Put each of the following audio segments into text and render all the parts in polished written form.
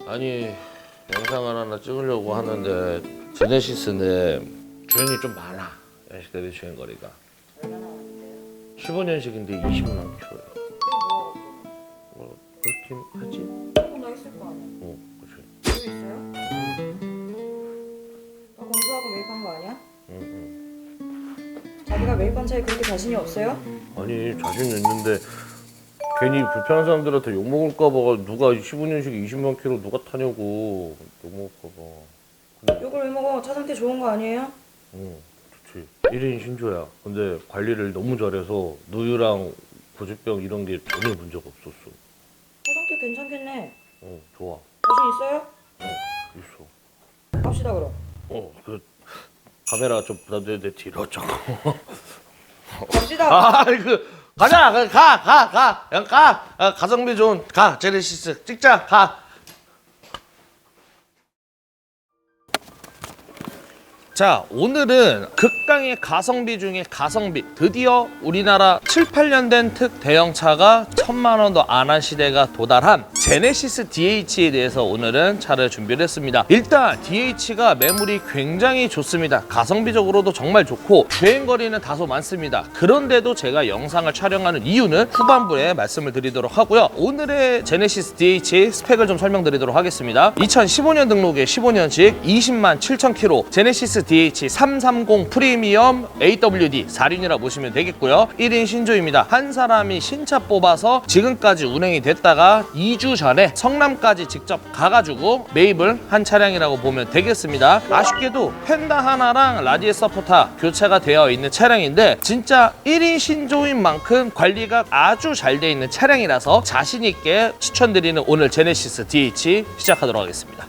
아니 영상을 하나 찍으려고 하는데 제네시스인데 주행이 좀 많아. 연식 대비 주행 거리가 얼마나 왔는데요? 15년식인데 20만 킬로야. 뭐 그렇긴 하지? 조금 더 있을 거 아니야? 그렇지. 여기 있어요? 너 공부하고 매입한 거 아니야? 자기가 매입한 차에 그렇게 자신이 없어요? 아니 자신 있는데 괜히 불편한 사람들한테 욕 먹을까 봐. 누가 15년식 20만 킬로 누가 타냐고 욕 먹을까 봐. 욕을 왜 먹어? 차 상태 좋은 거 아니에요? 좋지. 1인 신조야. 근데 관리를 너무 잘해서 누유랑 고지병 이런 게 전혀 문제가 없었어. 차 상태 괜찮겠네. 좋아. 자신 있어요? 있어. 갑시다 그럼. 그 카메라 좀 부담되는데 뒤로 좀. 갑시다. 가자. 그냥 가. 가성비 좋은 제네시스 찍자. 가. 자, 오늘은 극강의 가성비 중에 가성비. 드디어 우리나라 7, 8년 된 특 대형차가 1000만 원도 안 한 시대가 도달한 제네시스 DH에 대해서 오늘은 차를 준비를 했습니다. 일단 DH가 매물이 굉장히 좋습니다. 가성비적으로도 정말 좋고 주행거리는 다소 많습니다. 그런데도 제가 영상을 촬영하는 이유는 후반부에 말씀을 드리도록 하고요. 오늘의 제네시스 DH 스펙을 좀 설명드리도록 하겠습니다. 2015년 등록의 15년식 20만 7천 킬로 제네시스 DH330 프리미엄 AWD 4륜이라 보시면 되겠고요. 1인 신조입니다. 한 사람이 신차 뽑아서 지금까지 운행이 됐다가 2주 전에 성남까지 직접 가가지고 매입을 한 차량이라고 보면 되겠습니다. 아쉽게도 펜다 하나랑 라디에 서포터 교체가 되어 있는 차량인데 진짜 1인 신조인 만큼 관리가 아주 잘 되어 있는 차량이라서 자신 있게 추천드리는 오늘 제네시스 DH 시작하도록 하겠습니다.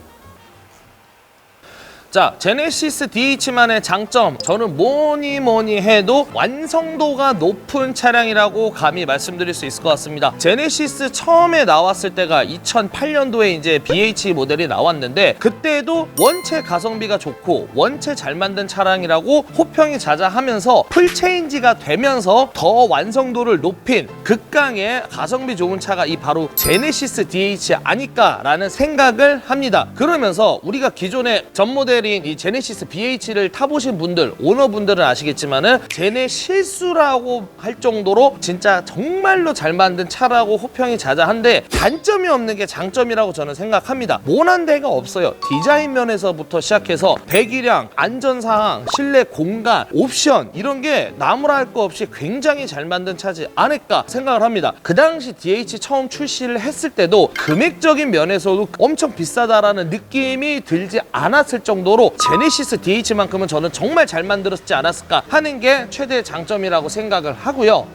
자, 제네시스 DH만의 장점, 저는 뭐니 해도 완성도가 높은 차량이라고 감히 말씀드릴 수 있을 것 같습니다. 제네시스 처음에 나왔을 때가 2008년도에 이제 BH 모델이 나왔는데 그때도 원체 가성비가 좋고 원체 잘 만든 차량이라고 호평이 자자하면서 풀체인지가 되면서 더 완성도를 높인 극강의 가성비 좋은 차가 이 바로 제네시스 DH 아닐까라는 생각을 합니다. 그러면서 우리가 기존의 전 모델 이 제네시스 BH를 타보신 분들, 오너분들은 아시겠지만은 제네실수라고 할 정도로 진짜 정말로 잘 만든 차라고 호평이 자자한데 단점이 없는 게 장점이라고 저는 생각합니다. 모난 데가 없어요. 디자인 면에서부터 시작해서 배기량, 안전사항, 실내 공간, 옵션 이런 게 나무라 할 거 없이 굉장히 잘 만든 차지 않을까 생각을 합니다. 그 당시 DH 처음 출시를 했을 때도 금액적인 면에서도 엄청 비싸다라는 느낌이 들지 않았을 정도로 제네시스 DH만큼은 저는 정말 잘 만들었지 않았을까 하는 게 최대 장점이라고 생각을 하고요.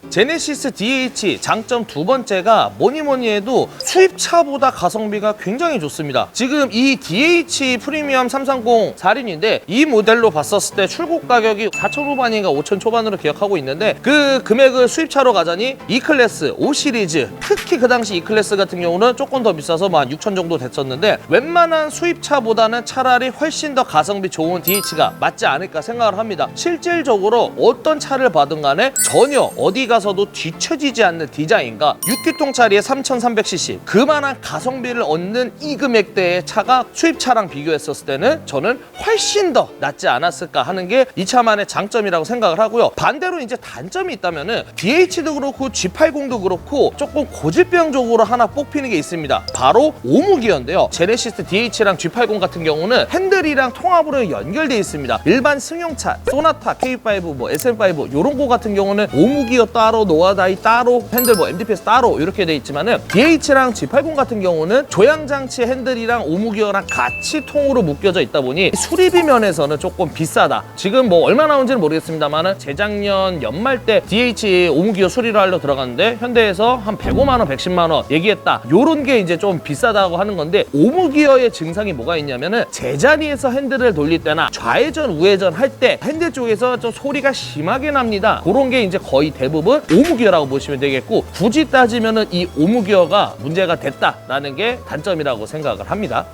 제네시스 DH 장점 두 번째가 뭐니 해도 수입차보다 가성비가 굉장히 좋습니다. 지금 이 DH 프리미엄 330 4륜인데 이 모델로 봤었을 때 출고 가격이 4천 후반인가 5천 초반으로 기억하고 있는데 그 금액을 수입차로 가자니 E클래스, 5시리즈 특히 그 당시 E클래스 같은 경우는 조금 더 비싸서 한 6천 정도 됐었는데 웬만한 수입차보다는 차라리 훨씬 더 가성비 좋은 DH가 맞지 않을까 생각을 합니다. 실질적으로 어떤 차를 받은 간에 전혀 어디 가서도 뒤처지지 않는 디자인과 6기통짜리의 3300cc 그만한 가성비를 얻는 이 금액대의 차가 수입차랑 비교했었을 때는 저는 훨씬 더 낫지 않았을까 하는 게 이 차만의 장점이라고 생각을 하고요. 반대로 이제 단점이 있다면은 DH도 그렇고 G80도 그렇고 조금 고질병적으로 하나 뽑히는 게 있습니다. 바로 오무기어인데요. 제네시스 DH랑 G80 같은 경우는 핸들이랑 통합으로 연결되어 있습니다. 일반 승용차, 소나타, K5, 뭐 SM5 이런 거 같은 경우는 오무기어 따로, 노아다이 따로, 핸들 뭐 MDPS 따로 이렇게 돼 있지만은 DH랑 G80 같은 경우는 조향장치 핸들이랑 오무기어랑 같이 통으로 묶여져 있다 보니 수리비 면에서는 조금 비싸다. 지금 뭐 얼마 나온지는 모르겠습니다만은 재작년 연말 때 DH 오무기어 수리를 하려 들어갔는데 현대에서 한 105만 원, 110만 원 얘기했다. 요런 게 이제 좀 비싸다고 하는 건데 오무기어의 증상이 뭐가 있냐면은 제자리에서 핸들을 돌릴 때나 좌회전, 우회전 할 때 핸들 쪽에서 좀 소리가 심하게 납니다. 그런 게 이제 거의 대부분 오무기어라고 보시면 되겠고 굳이 따지면은 이 오무기어가 문제가 됐다라는 게 단점이라고 생각을 합니다.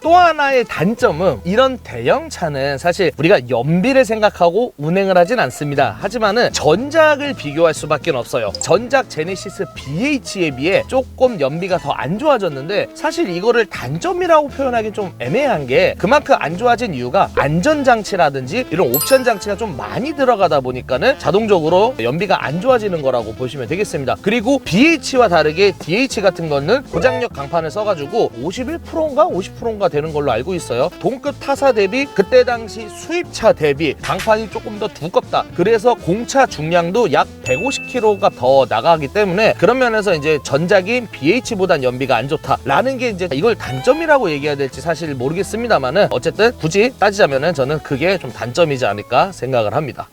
또 하나의 단점은 이런 대형차는 사실 우리가 연비를 생각하고 운행을 하진 않습니다. 하지만은 전작을 비교할 수밖에 없어요. 전작 제네시스 BH에 비해 조금 연비가 더 안 좋아졌는데 사실 이거를 단점이라고 표현하기 좀 애매한 게 그만큼 안 좋아진 이유가 안전장치라든지 이런 옵션 장치가 좀 많이 들어가다 보니까는 자동적으로 연비가 안 좋아지는 거라고 보시면 되겠습니다. 그리고 BH와 다르게 DH 같은 거는 고장력 강판을 써가지고 51%인가 50%인가 되는 걸로 알고 있어요. 동급 타사 대비 그때 당시 수입차 대비 강판이 조금 더 두껍다. 그래서 공차 중량도 약 150kg가 더 나가기 때문에 그런 면에서 이제 전작인 BH보단 연비가 안 좋다라는 게 이제 이걸 단점이라고 얘기해야 될지 사실 모르겠습니다만은 어쨌든 굳이 따지자면은 저는 그게 좀 단점이지 않을까 생각을 합니다.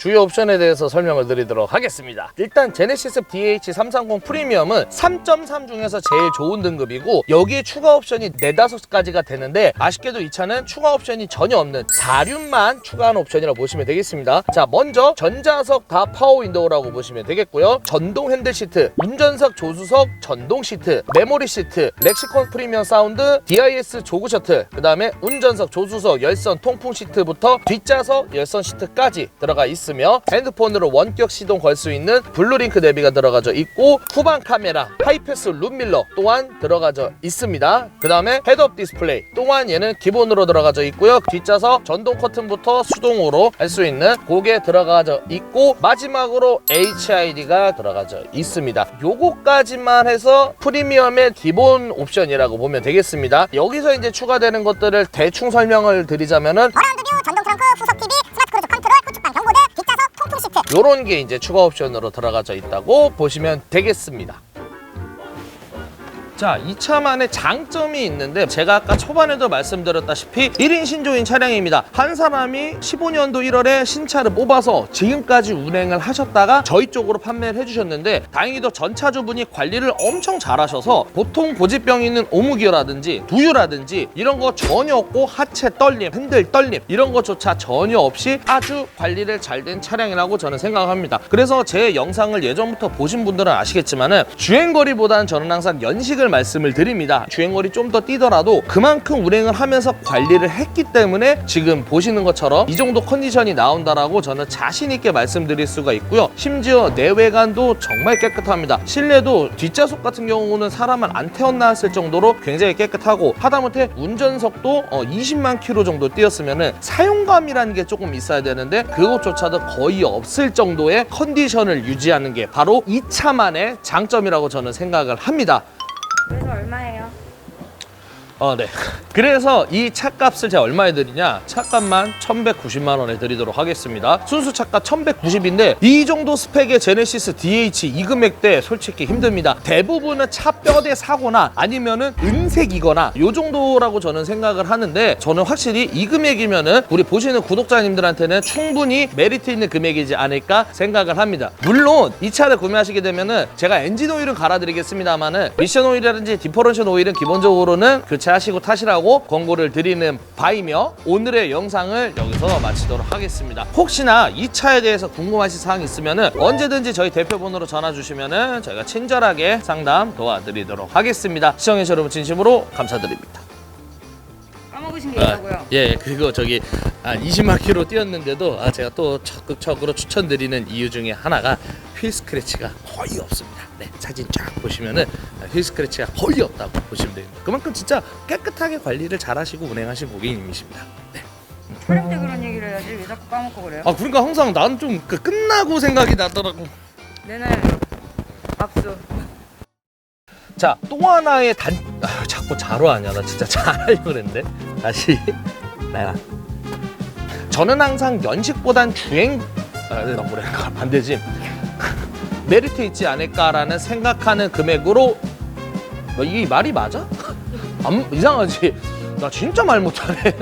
주요 옵션에 대해서 설명을 드리도록 하겠습니다. 일단 제네시스 DH330 프리미엄은 3.3 중에서 제일 좋은 등급이고 여기에 추가 옵션이 4, 5가지가 되는데 아쉽게도 이 차는 추가 옵션이 전혀 없는 4륜만 추가한 옵션이라고 보시면 되겠습니다. 자, 먼저 전자석 다 파워 윈도우라고 보시면 되겠고요. 전동 핸들 시트, 운전석 조수석 전동 시트, 메모리 시트, 렉시콘 프리미엄 사운드, DIS 조그 셔틀, 그 다음에 운전석 조수석 열선 통풍 시트부터 뒷좌석 열선 시트까지 들어가 있습니다. 핸드폰으로 원격 시동 걸 수 있는 블루링크 내비가 들어가져 있고 후방 카메라, 하이패스 룸밀러 또한 들어가져 있습니다. 그 다음에 헤드업 디스플레이 또한 얘는 기본으로 들어가져 있고요. 뒷좌석 전동 커튼부터 수동으로 할 수 있는 그게 들어가져 있고 마지막으로 HID가 들어가져 있습니다. 요거까지만 해서 프리미엄의 기본 옵션이라고 보면 되겠습니다. 여기서 이제 추가되는 것들을 대충 설명을 드리자면은 어라운드 뷰, 전동 트렁크, 후석 TV, 스마트 크루즈 컨트롤, 후측방 경고등, 뒷좌석 통풍 시트. 요런 게 이제 추가 옵션으로 들어가져 있다고 보시면 되겠습니다. 자, 이 차만의 장점이 있는데 제가 아까 초반에도 말씀드렸다시피 1인 신조인 차량입니다. 한 사람이 15년도 1월에 신차를 뽑아서 지금까지 운행을 하셨다가 저희 쪽으로 판매를 해주셨는데 다행히도 전차주분이 관리를 엄청 잘하셔서 보통 고집병 있는 오무기어라든지 두유라든지 이런 거 전혀 없고 하체 떨림, 핸들 떨림 이런 것조차 전혀 없이 아주 관리를 잘 된 차량이라고 저는 생각합니다. 그래서 제 영상을 예전부터 보신 분들은 아시겠지만은 주행거리보다는 저는 항상 연식을 말씀을 드립니다. 주행거리 좀 더 뛰더라도 그만큼 운행을 하면서 관리를 했기 때문에 지금 보시는 것처럼 이 정도 컨디션이 나온다라고 저는 자신 있게 말씀드릴 수가 있고요. 심지어 내외관도 정말 깨끗합니다. 실내도 뒷좌석 같은 경우는 사람을 안 태워놨을 정도로 굉장히 깨끗하고 하다못해 운전석도 20만 킬로 정도 뛰었으면은 사용감이라는 게 조금 있어야 되는데 그것조차도 거의 없을 정도의 컨디션을 유지하는 게 바로 이 차만의 장점이라고 저는 생각을 합니다. 그래서 얼마예요? 네. 그래서 이 차값을 제가 얼마에 드리냐? 차값만 1,190만 원에 드리도록 하겠습니다. 순수 차값 1,190인데 이 정도 스펙의 제네시스 DH 이 금액대 솔직히 힘듭니다. 대부분은 차 뼈대 사고나 아니면은 은색이거나 요 정도라고 저는 생각을 하는데 저는 확실히 이 금액이면은 우리 보시는 구독자님들한테는 충분히 메리트 있는 금액이지 않을까 생각을 합니다. 물론 이 차를 구매하시게 되면은 제가 엔진 오일은 갈아드리겠습니다만은 미션 오일이라든지 디퍼런셜 오일은 기본적으로는 교체하시고 타시라고 권고를 드리는 바이며 오늘의 영상을 여기서 마치도록 하겠습니다. 혹시나 이 차에 대해서 궁금하신 사항 있으면은 언제든지 저희 대표번호로 전화 주시면은 저희가 친절하게 상담 도와드리도록 하겠습니다. 시청해주셔서 여러분 진심으로 감사드립니다. 까먹으신 게 있다고요? 예, 그리고 저기 20만 킬로 뛰었는데도 제가 또 적극적으로 추천드리는 이유 중에 하나가 휠 스크래치가 거의 없습니다. 네, 사진 쫙 보시면은 휠 스크래치가 거의 없다고 보시면 됩니다. 그만큼 진짜 깨끗하게 관리를 잘 하시고 운행하신 고객님이십니다. 네. 촬영 때 그런 얘기를 해야지 왜 자꾸 까먹고 그래요? 그러니까 항상 나는 좀 끝나고 생각이 나더라고. 내날 박수. 자, 또 하나의 자꾸 자로 하냐. 나 진짜 잘하려고 그랬는데. 다시. 나야. 저는 항상 연식보단 주행 뭐랄까 안 되지. 메리트 있지 않을까라는 생각하는 금액으로 이게 말이 맞아? 이상하지? 나 진짜 말 못하네.